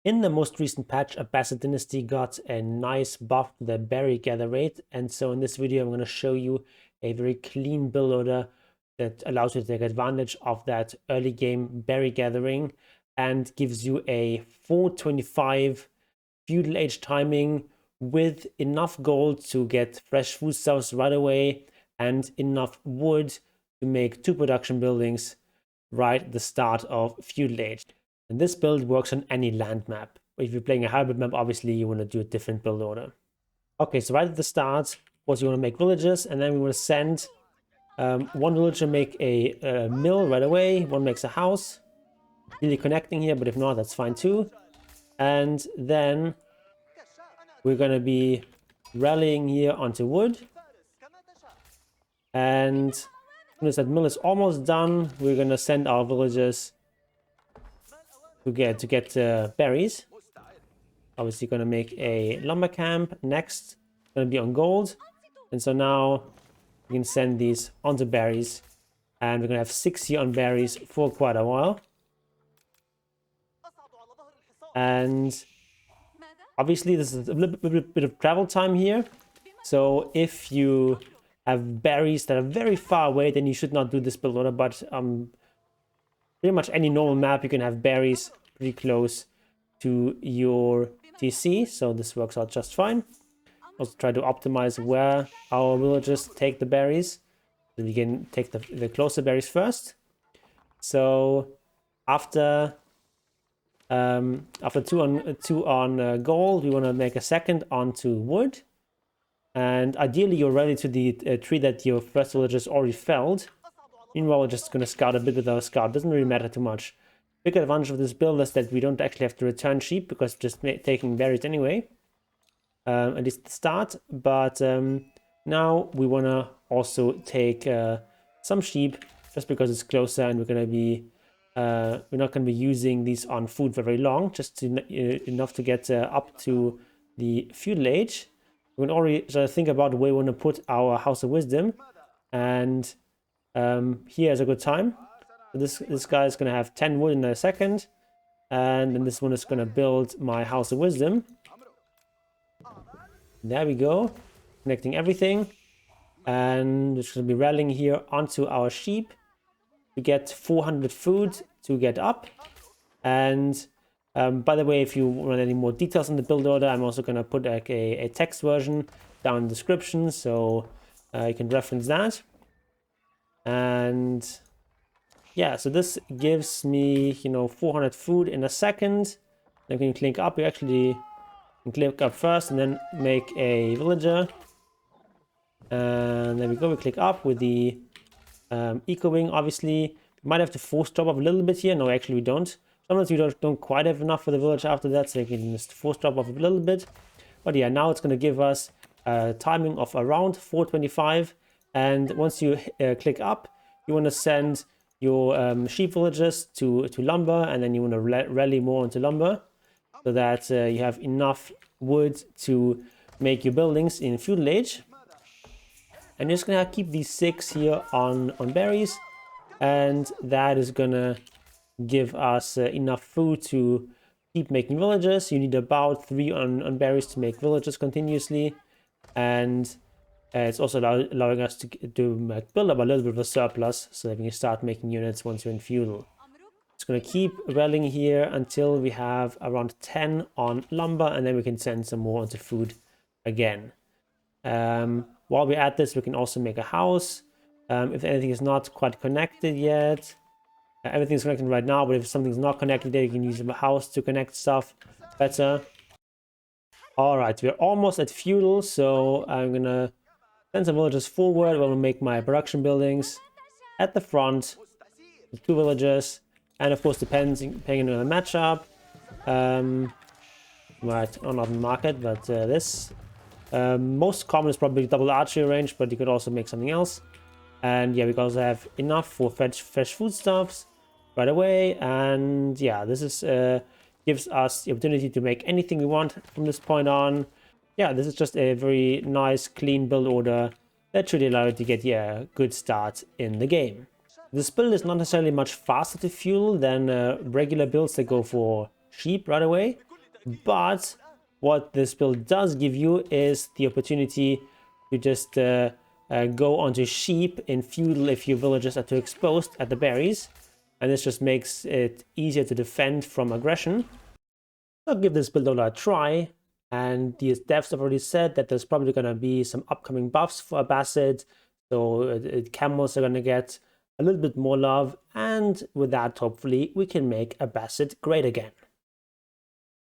In the most recent patch, Abbasid Dynasty got a nice buff to the berry gather rate, and so in this video I'm going to show you a very clean build order that allows you to take advantage of that early game berry gathering and gives you a 425 feudal age timing with enough gold to get fresh foodstuffs right away and enough wood to make 2 production buildings right at the start of feudal age. And this build works on any land map. If you're playing a hybrid map, obviously you want to do a different build order. Okay, so right at the start, of course, you want to make villages, and then we want to send one villager make a mill right away, one makes a house. Really connecting here, but if not, that's fine too. And then we're going to be rallying here onto wood. And as soon as that mill is almost done, we're going to send our villagers to get berries. Obviously going to make a lumber camp. Next, going to be on gold. And so now we can send these onto berries. And we're going to have 6 here on berries for quite a while. And obviously this is a little bit of travel time here. So if you have berries that are very far away, then you should not do this build order. But pretty much any normal map, you can have berries pretty close to your TC, so this works out just fine. Also try to optimize where our villagers take the berries, so we can take the closer berries first. So after 2 on gold, we want to make a second onto wood, and ideally you're ready to the tree that your first villagers already felled. Meanwhile, we're just going to scout a bit with our scout. Doesn't really matter too much. Big advantage of this build is that we don't actually have to return sheep because we're just taking berries anyway. At least at the start. But now we want to also take some sheep just because it's closer, and we're going to be we're not going to be using these on food for very long, just enough to get up to the feudal age. We can already sort of think about the way we want to put our House of Wisdom, and here is a good time. So this guy is going to have 10 wood in a second, and then this one is going to build my House of Wisdom. There we go, connecting everything, and it's going to be rallying here onto our sheep. We get 400 food to get up. And by the way, if you want any more details on the build order, I'm also going to put like a text version down in the description, so you can reference that. And yeah, so this gives me, 400 food in a second. Then we can click up. We actually can click up first and then make a villager. And there we go. We click up with the eco wing. Obviously, we might have to force drop off a little bit here. No, actually we don't. Sometimes we don't quite have enough for the village after that, so you can just force drop off a little bit. But yeah, now it's going to give us a timing of around 425. And once you click up, you want to send your sheep villagers to lumber, and then you want to rally more into lumber so that you have enough wood to make your buildings in feudal age. And you're just gonna keep these 6 here on berries, and that is gonna give us enough food to keep making villages. You need about 3 on berries to make villages continuously, and it's also allowing us to build up a little bit of a surplus so that we can start making units once you're in feudal. It's going to keep rallying here until we have around 10 on lumber, and then we can send some more onto food again. While we're at this, we can also make a house. If anything is not quite connected yet, everything's connected right now, but if something's not connected yet, you can use a house to connect stuff better. Alright, we're almost at feudal, so I'm going to send some villagers forward. I'm going to make my production buildings at the front with 2 villagers. And of course, depending on the matchup. Right, or not in the market, but this. Most common is probably double archery range, but you could also make something else. And yeah, we also have enough for fresh foodstuffs right away. And yeah, this is gives us the opportunity to make anything we want from this point on. Yeah, this is just a very nice, clean build order that should allow you to get a good start in the game. This build is not necessarily much faster to fuel than regular builds that go for sheep right away. But what this build does give you is the opportunity to just go onto sheep in feudal if your villagers are too exposed at the berries, and this just makes it easier to defend from aggression. I'll give this build a try, and the devs have already said that there's probably going to be some upcoming buffs for Abbasid, so camels are going to get a little bit more love, and with that hopefully we can make Abbasid great again.